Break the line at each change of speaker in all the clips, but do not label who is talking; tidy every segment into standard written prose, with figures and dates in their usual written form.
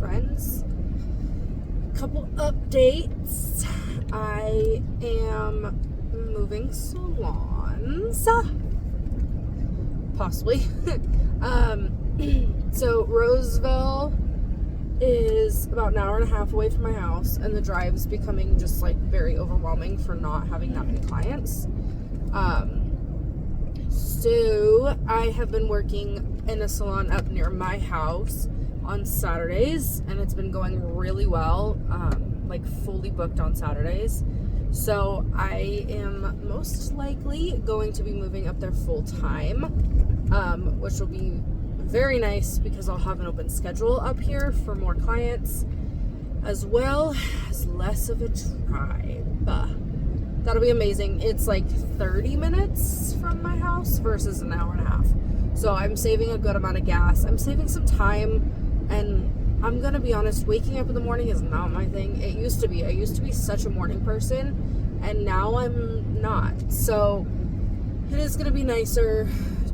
friends. Couple updates. I am moving salons. Possibly. So Roseville is about an hour and a half away from my house, and the drive's becoming just like very overwhelming for not having that many clients. So I have been working in a salon up near my house on Saturdays, and it's been going really well, like fully booked on Saturdays. So I am most likely going to be moving up there full time, which will be very nice because I'll have an open schedule up here for more clients, as well as less of a drive. That'll be amazing. It's like 30 minutes from my house versus an hour and a half. So I'm saving a good amount of gas. I'm saving some time, and I'm gonna be honest, waking up in the morning is not my thing. It used to be. I used to be such a morning person, and now I'm not. So it is gonna be nicer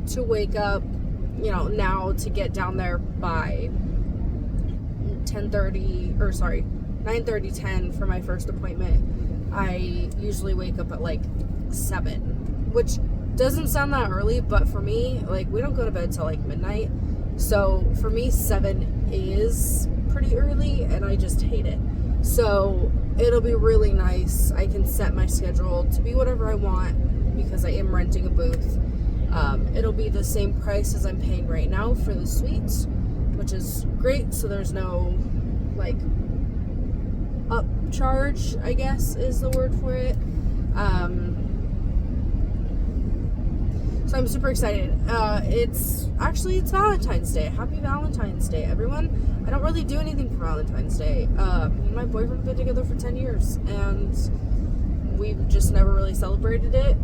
to wake up, now to get down there by 9:30, 10 for my first appointment. I usually wake up at like 7, which doesn't sound that early, but for me, like, we don't go to bed till like midnight. So for me, 7 is pretty early, and I just hate it. So it'll be really nice. I can set my schedule to be whatever I want because I am renting a booth. It'll be the same price as I'm paying right now for the suites, which is great. So there's no like upcharge, I guess is the word for it. So I'm super excited. It's Valentine's Day. Happy Valentine's Day, everyone. I don't really do anything for Valentine's Day. Me and my boyfriend have been together for 10 years, and we've just never really celebrated it.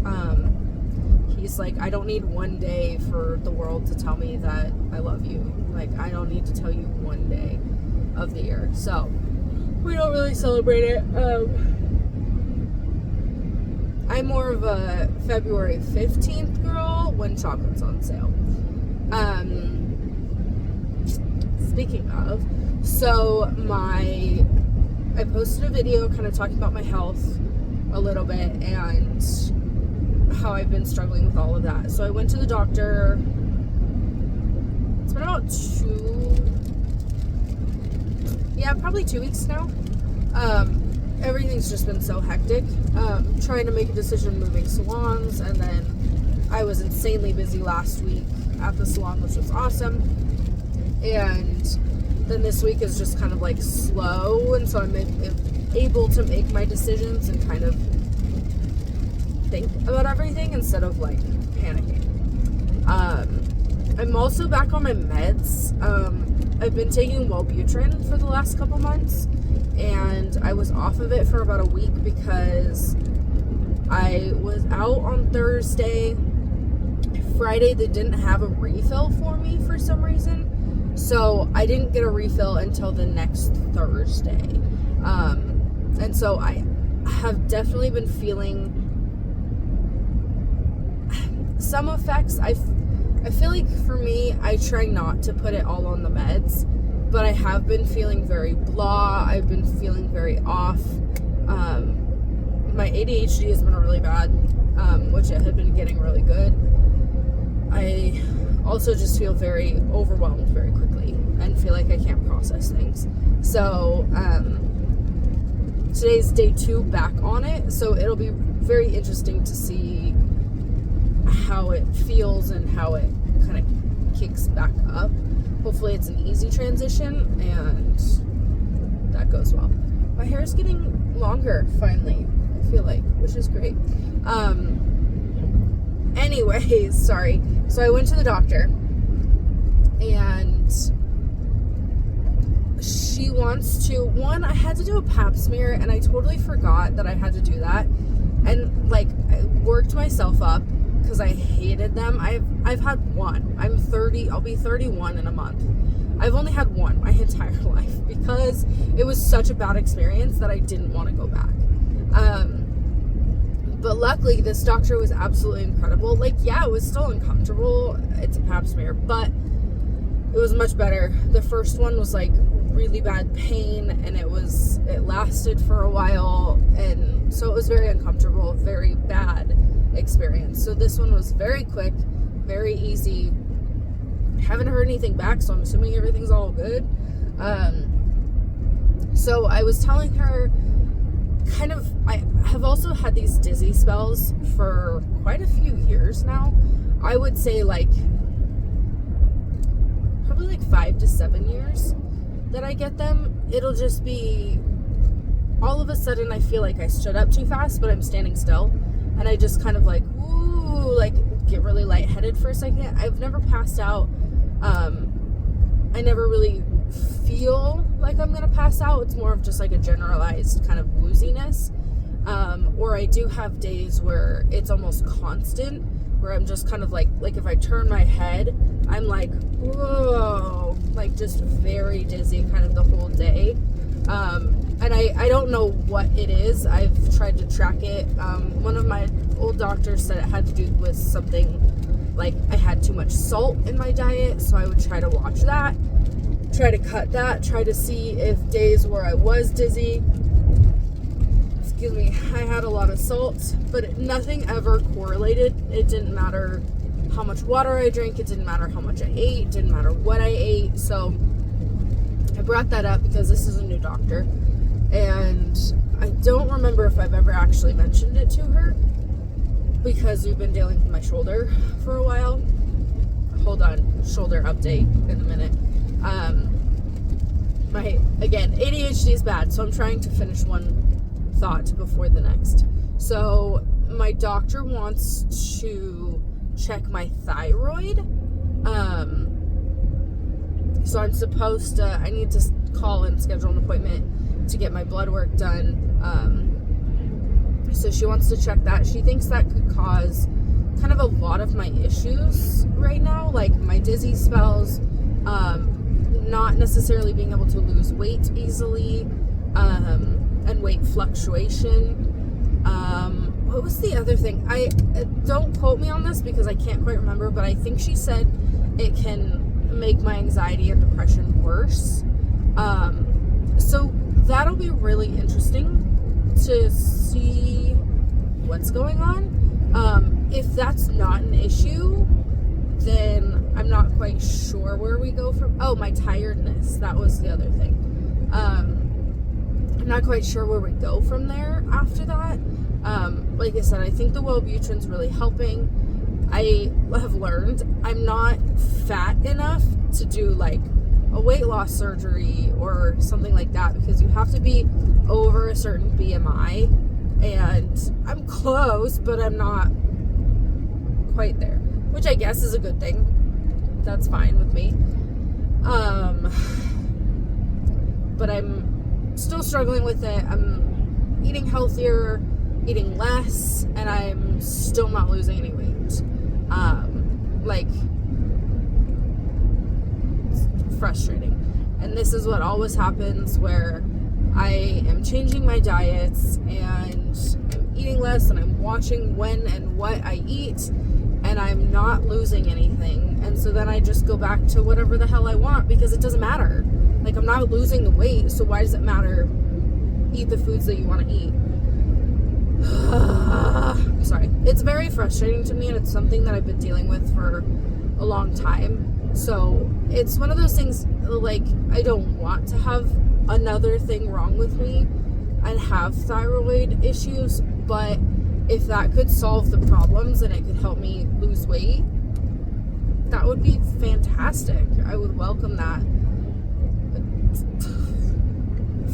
He's like, I don't need one day for the world to tell me that I love you. Like, I don't need to tell you one day of the year. So we don't really celebrate it. I'm more of a February 15th girl when chocolate's on sale. Speaking of, so I posted a video kind of talking about my health a little bit and how I've been struggling with all of that. So I went to the doctor. It's been about probably 2 weeks now. Everything's just been so hectic. Trying to make a decision moving salons, and then I was insanely busy last week at the salon, which was awesome. And then this week is just kind of like slow, and so I'm able to make my decisions and kind of think about everything instead of like panicking. I'm also back on my meds. I've been taking Wellbutrin for the last couple months, and I was off of it for about a week because I was out on Thursday. Friday they didn't have a refill for me for some reason, so I didn't get a refill until the next Thursday. And so I have definitely been feeling some effects. I feel like for me, I try not to put it all on the meds, but I have been feeling very blah. I've been feeling very off. My ADHD has been really bad, which it had been getting really good. I also just feel very overwhelmed very quickly and feel like I can't process things. So today's day 2 back on it, so it'll be very interesting to see how it feels and how it kind of kicks back up. Hopefully it's an easy transition and that goes well. My hair is getting longer finally, I feel like, which is great. Anyways, sorry. So I went to the doctor, and she wants to, I had to do a pap smear, and I totally forgot that I had to do that. And like, I worked myself up because I hated them. I've had one. I'm 30. I'll be 31 in a month. I've only had one my entire life because it was such a bad experience that I didn't want to go back. But luckily, this doctor was absolutely incredible. Like, yeah, it was still uncomfortable. It's a pap smear, but it was much better. The first one was like really bad pain, and it lasted for a while, and so it was very uncomfortable, very bad experience. So this one was very quick, very easy. Haven't heard anything back, so I'm assuming everything's all good. So I was telling her, I have also had these dizzy spells for quite a few years now. I would say probably 5 to 7 years that I get them. It'll just be all of a sudden I feel like I stood up too fast, but I'm standing still, and I just kind of get really lightheaded for a second. I've never passed out. I never really feel like I'm gonna pass out. It's more of just like a generalized kind of wooziness. Or I do have days where it's almost constant, where I'm just kind of like if I turn my head, I'm like, whoa, like just very dizzy kind of the whole day. And I don't know what it is. I've tried to track it. One of my old doctors said it had to do with something like I had too much salt in my diet, so I would try to watch that, try to cut that, try to see if days where I was dizzy, I had a lot of salt, but nothing ever correlated. It didn't matter how much water I drank, it didn't matter how much I ate, didn't matter what I ate. So I brought that up because this is a new doctor, and I don't remember if I've ever actually mentioned it to her, because we've been dealing with my shoulder for a while. Hold on, shoulder update in a minute. Again, ADHD is bad, so I'm trying to finish one thought before the next. So my doctor wants to check my thyroid. So I'm supposed to, I need to call and schedule an appointment to get my blood work done. So she wants to check that. She thinks that could cause kind of a lot of my issues right now, like my dizzy spells, not necessarily being able to lose weight easily, and weight fluctuation. What was the other thing? I don't quote me on this because I can't quite remember, but I think she said it can make my anxiety and depression worse. So that'll be really interesting to see what's going on. If that's not an issue, then I'm not quite sure where we go from. Oh, my tiredness. That was the other thing. I'm not quite sure where we go from there after that. Like I said, I think the Wellbutrin's really helping. I have learned I'm not fat enough to do like a weight loss surgery or something like that, because you have to be over a certain BMI, and I'm close, but I'm not quite there, which I guess is a good thing. That's fine with me. But I'm still struggling with it. I'm eating healthier, eating less, and I'm still not losing any weight. It's frustrating. And this is what always happens, where I am changing my diets and I'm eating less, and I'm watching when and what I eat, and I'm not losing anything. And so then I just go back to whatever the hell I want, because it doesn't matter. Like, I'm not losing the weight, so why does it matter? Eat the foods that you want to eat. Sorry. It's very frustrating to me, and it's something that I've been dealing with for a long time. So it's one of those things, like, I don't want to have another thing wrong with me and have thyroid issues, but if that could solve the problems and it could help me lose weight, that would be fantastic. I would welcome that.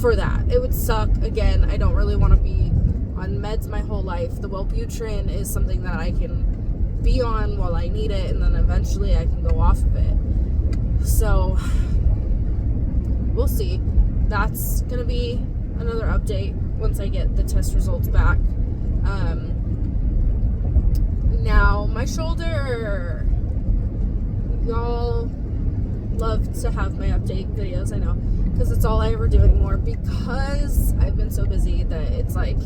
For that, it would suck. Again, I don't really want to be on meds my whole life. The Wellbutrin is something that I can be on while I need it, and then eventually I can go off of it. So we'll see. That's gonna be another update once I get the test results back. Now my shoulder, y'all love to have my update videos, I know, because it's all I ever do anymore, because I've been so busy that it's like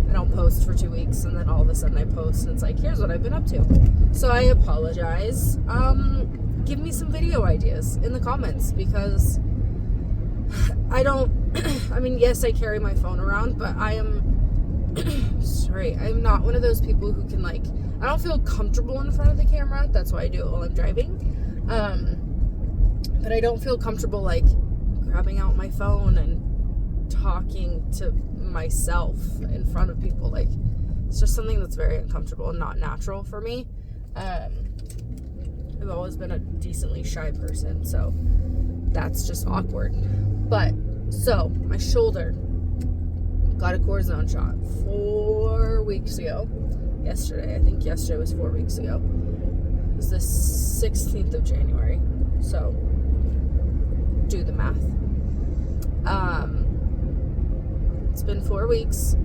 I don't post for 2 weeks, and then all of a sudden I post and it's like, here's what I've been up to. So I apologize. Give me some video ideas in the comments, because I don't, I mean, yes, I carry my phone around, but I am, sorry, I'm not one of those people who can, like, I don't feel comfortable in front of the camera. That's why I do it while I'm driving. But I don't feel comfortable, like, grabbing out my phone and talking to myself in front of people. Like, it's just something that's very uncomfortable and not natural for me. I've always been a decently shy person, so that's just awkward. But, so, my shoulder got a cortisone shot 4 weeks ago. Yesterday, I think yesterday was 4 weeks ago. It was the 16th of January. So, do the math. It's been 4 weeks.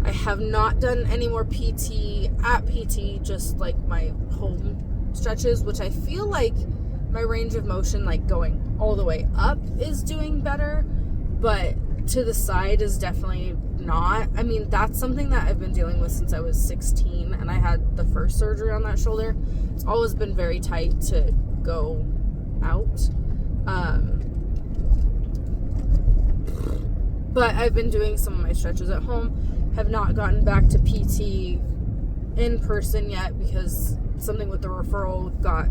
I have not done any more PT at PT, just like my home stretches, which I feel like my range of motion, like going all the way up, is doing better, but to the side is definitely not. I mean, that's something that I've been dealing with since I was 16 and I had the first surgery on that shoulder. It's always been very tight to go out. But I've been doing some of my stretches at home. Have not gotten back to PT in person yet because something with the referral got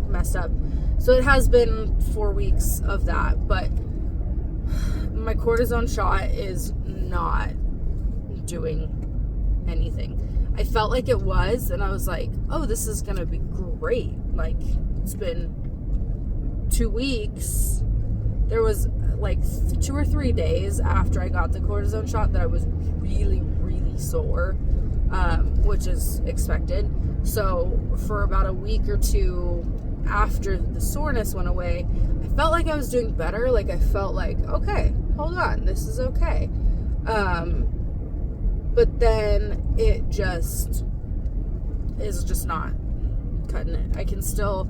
messed up. So it has been 4 weeks of that, but my cortisone shot is not doing anything. I felt like it was, and I was like, oh, this is gonna be great. Like, it's been 2 weeks. There was like 2 or 3 days after I got the cortisone shot that I was really, really sore, which is expected. So for about a week or two after the soreness went away, I felt like I was doing better. Like, I felt like, okay, hold on, this is okay. But then it just is just not cutting it. I can still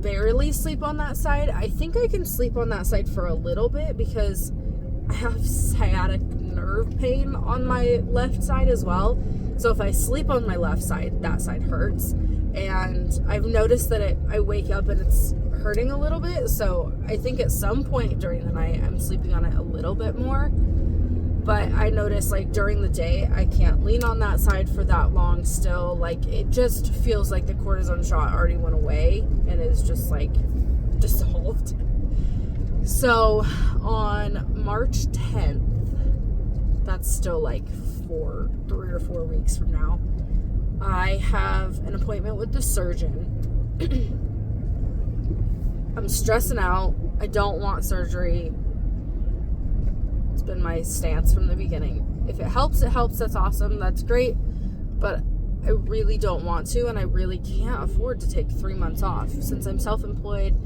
barely sleep on that side. I think I can sleep on that side for a little bit because I have sciatic nerve pain on my left side as well. So if I sleep on my left side, that side hurts. And I've noticed that I wake up and it's hurting a little bit. So I think at some point during the night, I'm sleeping on it a little bit more. But I notice, like, during the day, I can't lean on that side for that long still. Like, it just feels like the cortisone shot already went away and is just, like, dissolved. So, on March 10th, that's still, like, 3 or 4 weeks from now, I have an appointment with the surgeon. I'm stressing out. I don't want surgery. It's been my stance from the beginning. If it helps, it helps. That's awesome. That's great. But I really don't want to, and I really can't afford to take 3 months off. Since I'm self-employed,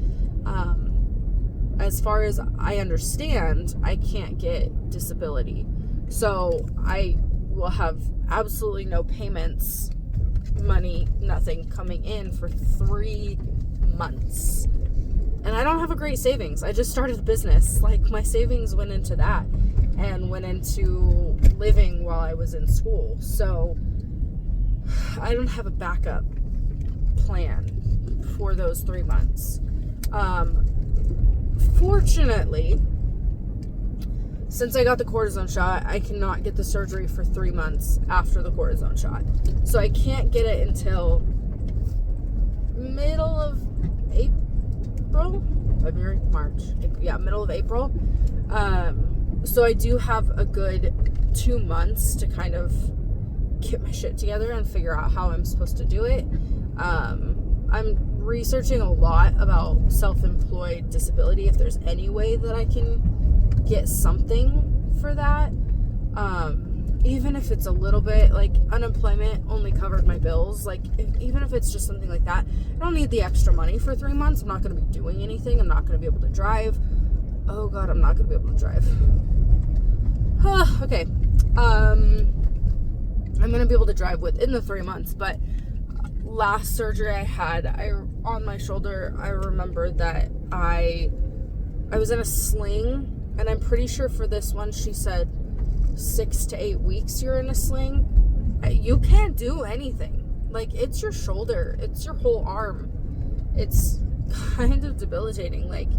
as far as I understand, I can't get disability. So I will have absolutely no payments, money, nothing coming in for 3 months. And I don't have a great savings. I just started a business. Like, my savings went into that and went into living while I was in school. So I don't have a backup plan for those 3 months. Fortunately, since I got the cortisone shot, I cannot get the surgery for 3 months after the cortisone shot. So I can't get it until middle of April, February, March. Yeah, middle of April. So I do have a good 2 months to kind of get my shit together and figure out how I'm supposed to do it. I'm researching a lot about self-employed disability, if there's any way that I can get something for that. Even if it's a little bit, like, unemployment only covered my bills. Like, even if it's just something like that, I don't need the extra money for 3 months. I'm not going to be doing anything. I'm not going to be able to drive. Oh God, I'm not going to be able to drive. Okay. I'm going to be able to drive within the 3 months, but last surgery I had, on my shoulder, I remember that I was in a sling, and I'm pretty sure for this one, she said 6 to 8 weeks you're in a sling. You can't do anything. Like, it's your shoulder. It's your whole arm. It's kind of debilitating. Like,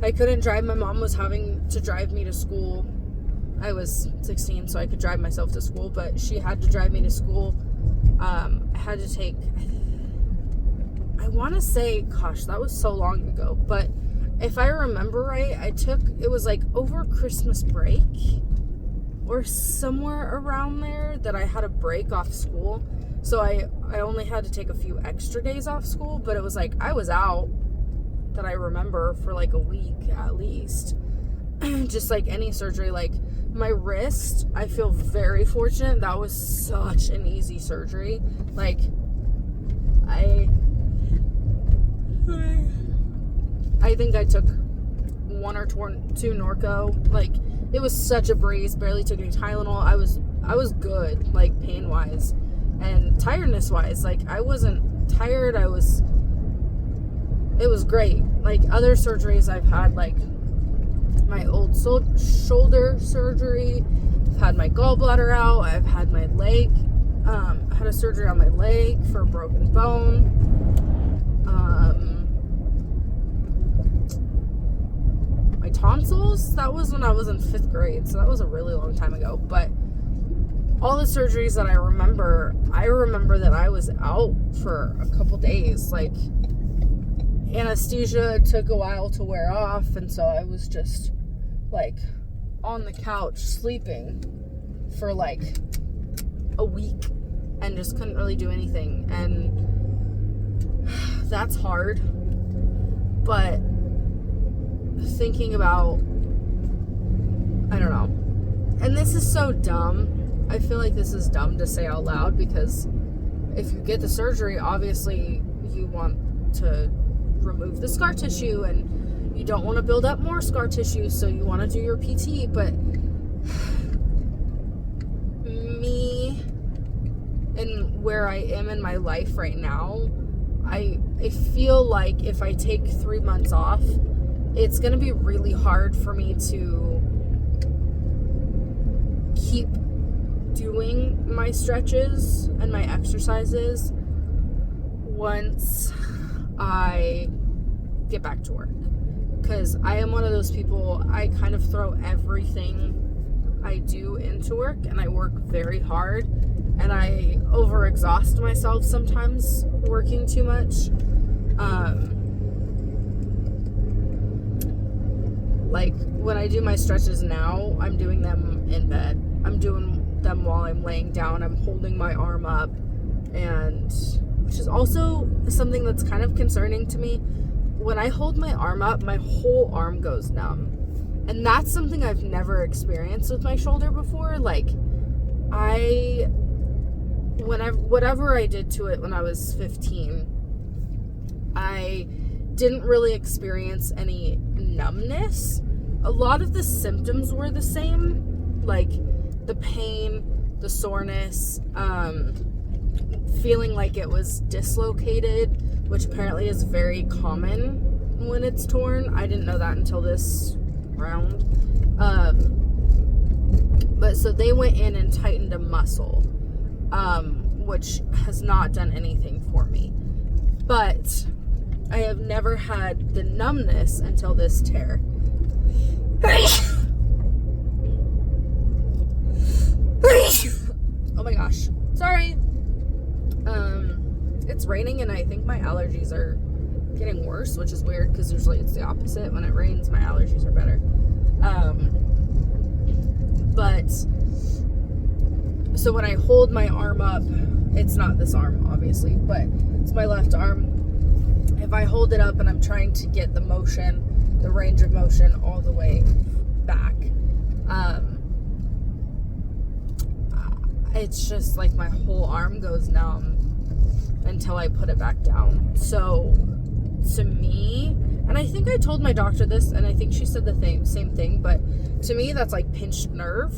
I couldn't drive. My mom was having to drive me to school. I was 16, so I could drive myself to school, but she had to drive me to school. I had to take, I want to say, gosh, that was so long ago, but if I remember right, it was like over Christmas break or somewhere around there that I had a break off school. So I only had to take a few extra days off school, but it was like I was out, that I remember, for like a week at least. Just like any surgery, like my wrist, I feel very fortunate. That was such an easy surgery. Like I think I took 1 or 2 Norco. Like it was such a breeze. Barely took any Tylenol. I was good, like pain wise and tiredness wise. Like I wasn't tired. It was great. Like other surgeries I've had, like my old shoulder surgery, I've had my gallbladder out, I've had my leg, I had a surgery on my leg for a broken bone. My tonsils, that was when I was in 5th grade, so that was a really long time ago. But all the surgeries that I remember that I was out for a couple days. Like anesthesia took a while to wear off, and so I was just like on the couch sleeping for like a week and just couldn't really do anything, and that's hard. But thinking about, I don't know, and this is so dumb, I feel like this is dumb to say out loud, because if you get the surgery, obviously you want to remove the scar tissue and you don't want to build up more scar tissue, so you want to do your PT. But me and where I am in my life right now, I feel like if I take 3 months off, it's going to be really hard for me to keep doing my stretches and my exercises once I get back to work. Because I am one of those people, I kind of throw everything I do into work, and I work very hard, and I overexhaust myself sometimes working too much. Like when I do my stretches now, I'm doing them in bed. I'm doing them while I'm laying down. I'm holding my arm up, and which is also something that's kind of concerning to me. When I hold my arm up, my whole arm goes numb. And that's something I've never experienced with my shoulder before. Like, whatever I did to it when I was 15, I didn't really experience any numbness. A lot of the symptoms were the same, like the pain, the soreness, feeling like it was dislocated, which apparently is very common when it's torn. I didn't know that until this round. But so they went in and tightened a muscle, which has not done anything for me. But I have never had the numbness until this tear. Oh my gosh. Sorry. It's raining, and I think my allergies are getting worse, which is weird because usually it's the opposite. When it rains, my allergies are better. But so when I hold my arm up, it's not this arm obviously, but it's my left arm. If I hold it up and I'm trying to get the motion, the range of motion all the way back, it's just like my whole arm goes numb until I put it back down. So to me, and I think I told my doctor this, and I think she said the same thing, but to me that's like pinched nerve.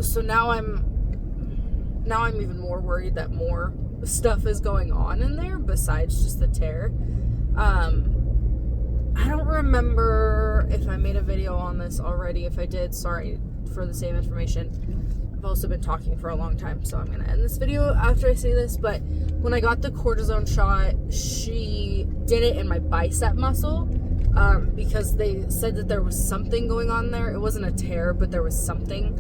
So now I'm even more worried that more stuff is going on in there besides just the tear. I don't remember if I made a video on this already. If I did, sorry for the same information. I've also been talking for a long time, so I'm going to end this video after I say this. But when I got the cortisone shot, she did it in my bicep muscle. because they said that there was something going on there. It wasn't a tear, but there was something.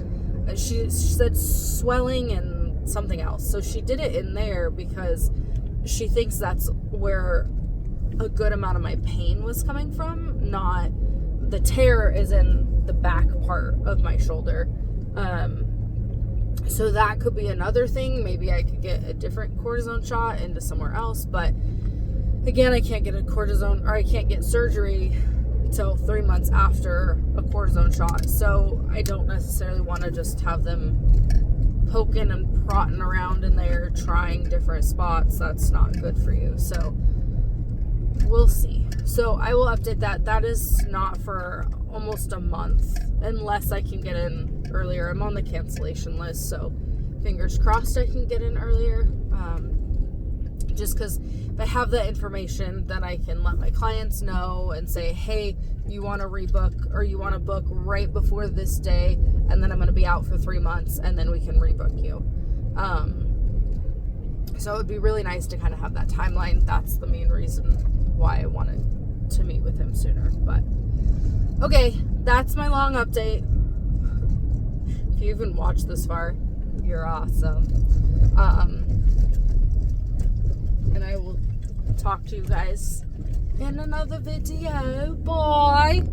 She said swelling and something else. So she did it in there because she thinks that's where a good amount of my pain was coming from. Not the tear is in the back part of my shoulder. So that could be another thing. Maybe I could get a different cortisone shot into somewhere else. But again, I can't get a cortisone, or I can't get surgery till 3 months after a cortisone shot. So I don't necessarily want to just have them poking and prodding around in there, trying different spots. That's not good for you. So we'll see. So I will update that. That is not for almost a month, unless I can get in earlier. I'm on the cancellation list, so fingers crossed I can get in earlier. Just because if I have that information, then I can let my clients know and say, hey, you want to rebook, or you want to book right before this day, and then I'm going to be out for 3 months, and then we can rebook you. So it would be really nice to kind of have that timeline. That's the main reason why I wanted to meet with him sooner. But okay, that's my long update. If you even watched this far, you're awesome. And I will talk to you guys in another video. Bye.